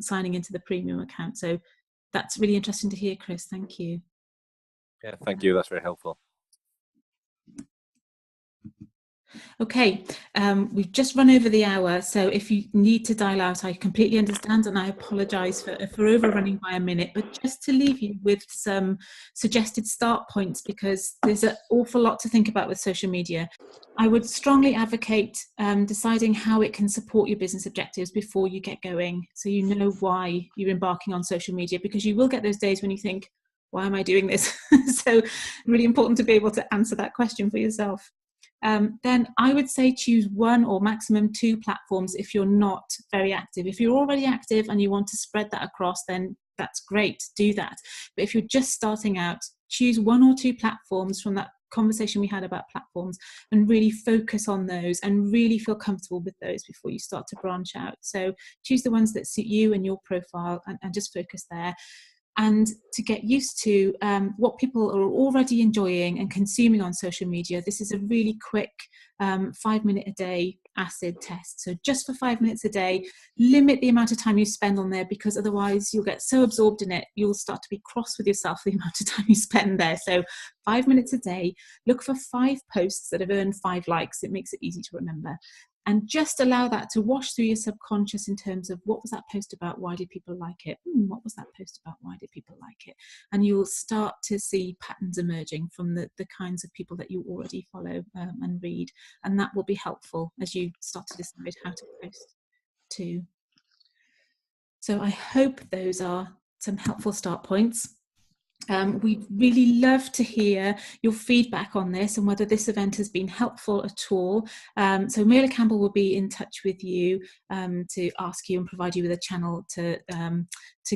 signing into the Premium account. So that's really interesting to hear, Chris. Thank you. Yeah, thank you. That's very helpful. Okay, we've just run over the hour, so if you need to dial out, I completely understand, and I apologise for overrunning by a minute, but just to leave you with some suggested start points, because there's an awful lot to think about with social media. I would strongly advocate deciding how it can support your business objectives before you get going, so you know why you're embarking on social media, because you will get those days when you think, why am I doing this? So really important to be able to answer that question for yourself. Then I would say choose one or maximum 2 platforms if you're not very active. If you're already active and you want to spread that across, then that's great, do that. But if you're just starting out, choose 1 or 2 platforms from that conversation we had about platforms and really focus on those and really feel comfortable with those before you start to branch out. So choose the ones that suit you and your profile and just focus there. And to get used to what people are already enjoying and consuming on social media, this is a really quick 5-minute a day acid test. So just for 5 minutes a day, limit the amount of time you spend on there, because otherwise you'll get so absorbed in it, you'll start to be cross with yourself for the amount of time you spend there. So 5 minutes a day, look for 5 posts that have earned 5 likes. It makes it easy to remember. And just allow that to wash through your subconscious in terms of, what was that post about? Why did people like it? What was that post about? Why did people like it? And you'll start to see patterns emerging from the kinds of people that you already follow and read. And that will be helpful as you start to decide how to post too. So I hope those are some helpful start points. We'd really love to hear your feedback on this and whether this event has been helpful at all. So Meyler Campbell will be in touch with you to ask you and provide you with a channel to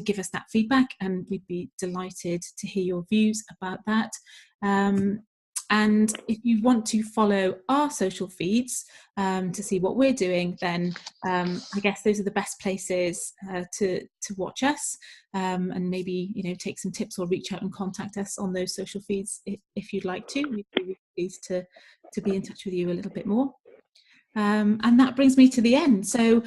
give us that feedback, and we'd be delighted to hear your views about that. And if you want to follow our social feeds to see what we're doing, then I guess those are the best places to watch us and maybe take some tips or reach out and contact us on those social feeds if you'd like to. We'd be really pleased to be in touch with you a little bit more. And that brings me to the end. So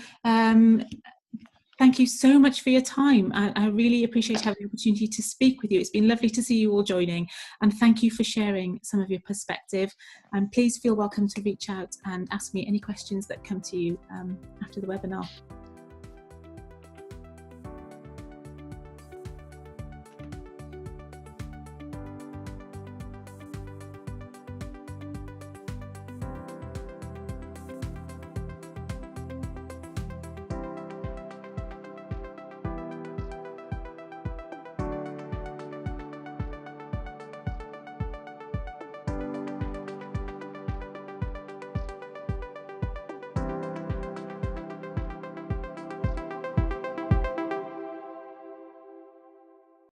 thank you so much for your time. I really appreciate having the opportunity to speak with you. It's been lovely to see you all joining, and thank you for sharing some of your perspective. And please feel welcome to reach out and ask me any questions that come to you after the webinar.